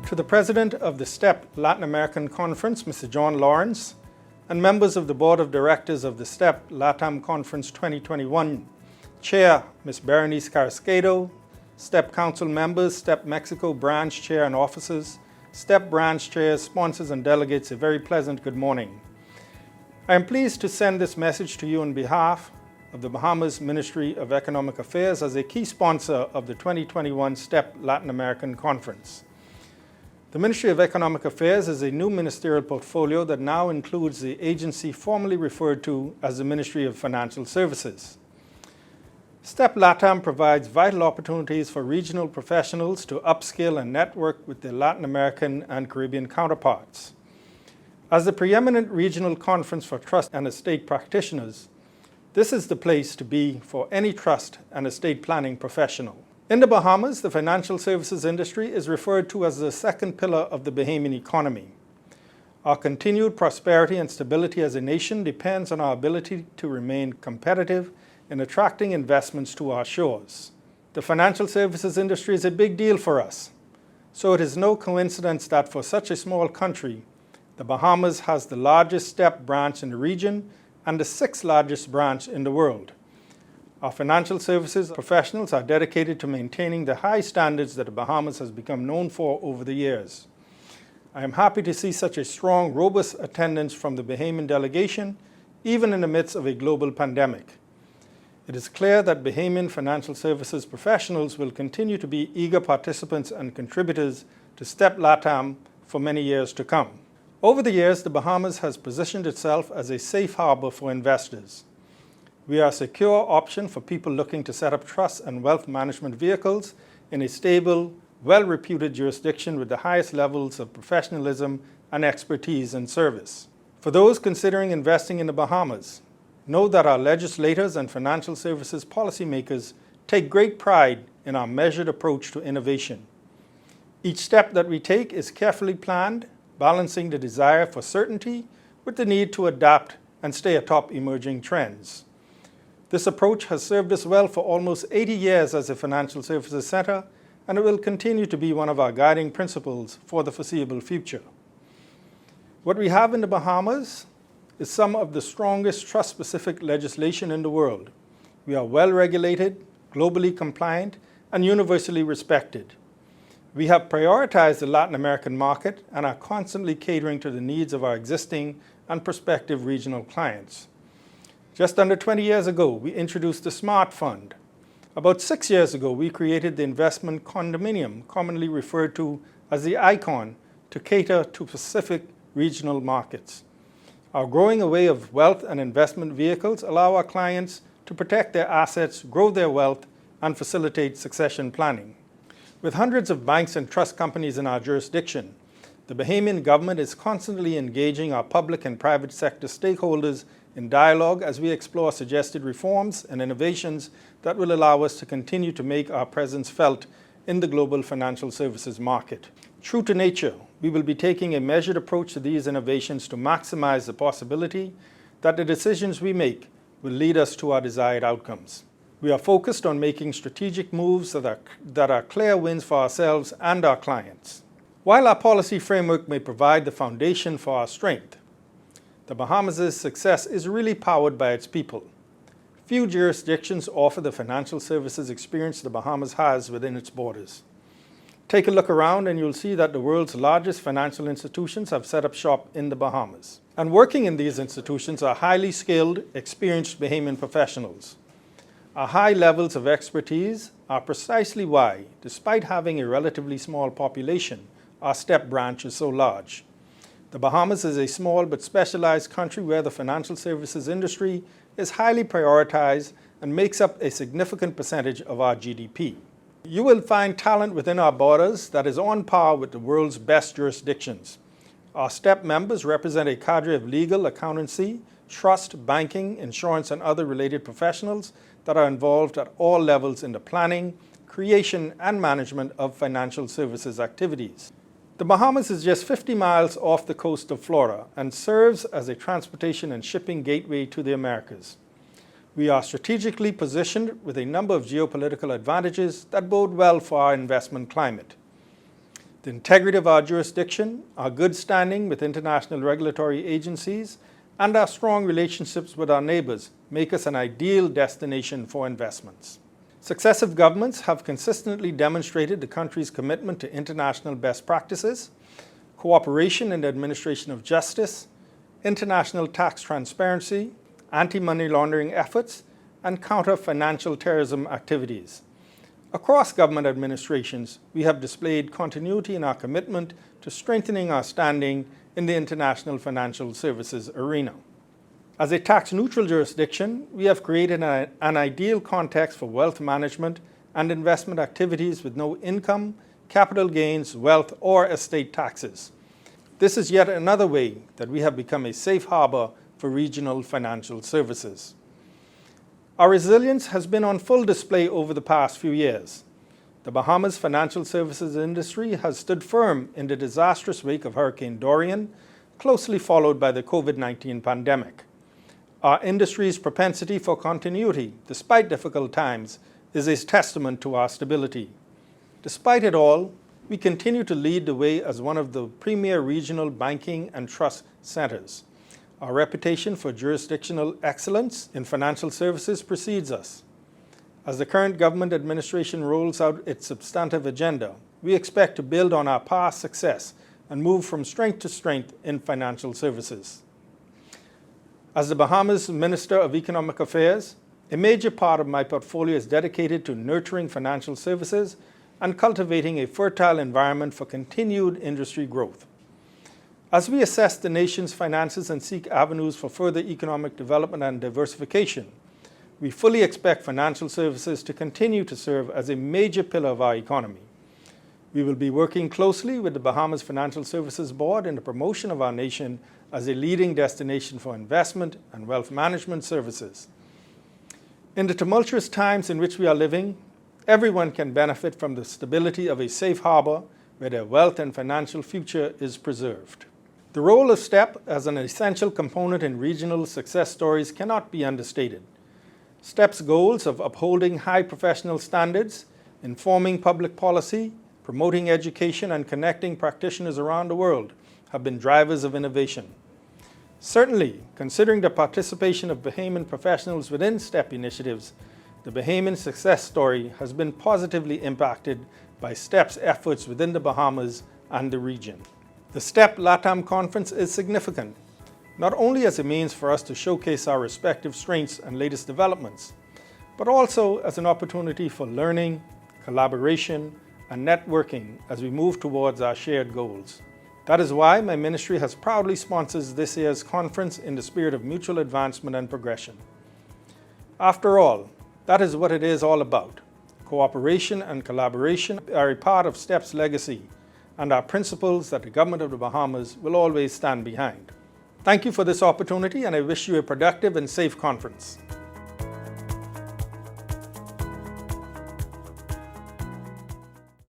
To the President of the STEP Latin American Conference, Mr. John Lawrence, and members of the Board of Directors of the STEP LATAM Conference 2021, Chair Ms. Berenice Carrasquedo, STEP Council members, STEP Mexico Branch Chair and officers, STEP Branch Chairs, sponsors and delegates, a very pleasant good morning. I am pleased to send this message to you on behalf of the Bahamas Ministry of Economic Affairs as a key sponsor of the 2021 STEP Latin American Conference. The Ministry of Economic Affairs is a new ministerial portfolio that now includes the agency formerly referred to as the Ministry of Financial Services. STEP LATAM provides vital opportunities for regional professionals to upskill and network with their Latin American and Caribbean counterparts. As the preeminent regional conference for trust and estate practitioners, this is the place to be for any trust and estate planning professional. In the Bahamas, the financial services industry is referred to as the second pillar of the Bahamian economy. Our continued prosperity and stability as a nation depends on our ability to remain competitive in attracting investments to our shores. The financial services industry is a big deal for us, so it is no coincidence that for such a small country, the Bahamas has the largest STEP branch in the region and the sixth largest branch in the world. Our financial services professionals are dedicated to maintaining the high standards that the Bahamas has become known for over the years. I am happy to see such a strong, robust attendance from the Bahamian delegation, even in the midst of a global pandemic. It is clear that Bahamian financial services professionals will continue to be eager participants and contributors to STEP LATAM for many years to come. Over the years, the Bahamas has positioned itself as a safe harbor for investors. We are a secure option for people looking to set up trust and wealth management vehicles in a stable, well-reputed jurisdiction with the highest levels of professionalism and expertise and service. For those considering investing in the Bahamas, know that our legislators and financial services policymakers take great pride in our measured approach to innovation. Each step that we take is carefully planned, balancing the desire for certainty with the need to adapt and stay atop emerging trends. This approach has served us well for almost 80 years as a financial services center, and it will continue to be one of our guiding principles for the foreseeable future. What we have in the Bahamas is some of the strongest trust-specific legislation in the world. We are well-regulated, globally compliant, and universally respected. We have prioritized the Latin American market and are constantly catering to the needs of our existing and prospective regional clients. Just under 20 years ago, we introduced the Smart Fund. About 6 years ago, we created the investment condominium, commonly referred to as the ICON, to cater to specific regional markets. Our growing array of wealth and investment vehicles allow our clients to protect their assets, grow their wealth, and facilitate succession planning. With hundreds of banks and trust companies in our jurisdiction, the Bahamian government is constantly engaging our public and private sector stakeholders in dialogue as we explore suggested reforms and innovations that will allow us to continue to make our presence felt in the global financial services market. True to nature, we will be taking a measured approach to these innovations to maximize the possibility that the decisions we make will lead us to our desired outcomes. We are focused on making strategic moves that are clear wins for ourselves and our clients. While our policy framework may provide the foundation for our strength, the Bahamas' success is really powered by its people. Few jurisdictions offer the financial services experience the Bahamas has within its borders. Take a look around and you'll see that the world's largest financial institutions have set up shop in the Bahamas. And working in these institutions are highly skilled, experienced Bahamian professionals. Our high levels of expertise are precisely why, despite having a relatively small population, our STEP branch is so large. The Bahamas is a small but specialized country where the financial services industry is highly prioritized and makes up a significant percentage of our GDP. You will find talent within our borders that is on par with the world's best jurisdictions. Our STEP members represent a cadre of legal, accountancy, trust, banking, insurance, and other related professionals that are involved at all levels in the planning, creation, and management of financial services activities. The Bahamas is just 50 miles off the coast of Florida and serves as a transportation and shipping gateway to the Americas. We are strategically positioned with a number of geopolitical advantages that bode well for our investment climate. The integrity of our jurisdiction, our good standing with international regulatory agencies, and our strong relationships with our neighbors make us an ideal destination for investments. Successive governments have consistently demonstrated the country's commitment to international best practices, cooperation in the administration of justice, international tax transparency, anti-money laundering efforts, and counter-financial terrorism activities. Across government administrations, we have displayed continuity in our commitment to strengthening our standing in the international financial services arena. As a tax-neutral jurisdiction, we have created an ideal context for wealth management and investment activities with no income, capital gains, wealth, or estate taxes. This is yet another way that we have become a safe harbor for regional financial services. Our resilience has been on full display over the past few years. The Bahamas financial services industry has stood firm in the disastrous wake of Hurricane Dorian, closely followed by the COVID-19 pandemic. Our industry's propensity for continuity, despite difficult times, is a testament to our stability. Despite it all, we continue to lead the way as one of the premier regional banking and trust centers. Our reputation for jurisdictional excellence in financial services precedes us. As the current government administration rolls out its substantive agenda, we expect to build on our past success and move from strength to strength in financial services. As the Bahamas Minister of Economic Affairs, a major part of my portfolio is dedicated to nurturing financial services and cultivating a fertile environment for continued industry growth. As we assess the nation's finances and seek avenues for further economic development and diversification, we fully expect financial services to continue to serve as a major pillar of our economy. We will be working closely with the Bahamas Financial Services Board in the promotion of our nation as a leading destination for investment and wealth management services. In the tumultuous times in which we are living, everyone can benefit from the stability of a safe harbor where their wealth and financial future is preserved. The role of STEP as an essential component in regional success stories cannot be understated. STEP's goals of upholding high professional standards, informing public policy, promoting education, and connecting practitioners around the world have been drivers of innovation. Certainly, considering the participation of Bahamian professionals within STEP initiatives, the Bahamian success story has been positively impacted by STEP's efforts within the Bahamas and the region. The STEP LATAM conference is significant, not only as a means for us to showcase our respective strengths and latest developments, but also as an opportunity for learning, collaboration, and networking as we move towards our shared goals. That is why my ministry has proudly sponsored this year's conference in the spirit of mutual advancement and progression. After all, that is what it is all about. Cooperation and collaboration are a part of STEP's legacy and are principles that the government of the Bahamas will always stand behind. Thank you for this opportunity, and I wish you a productive and safe conference.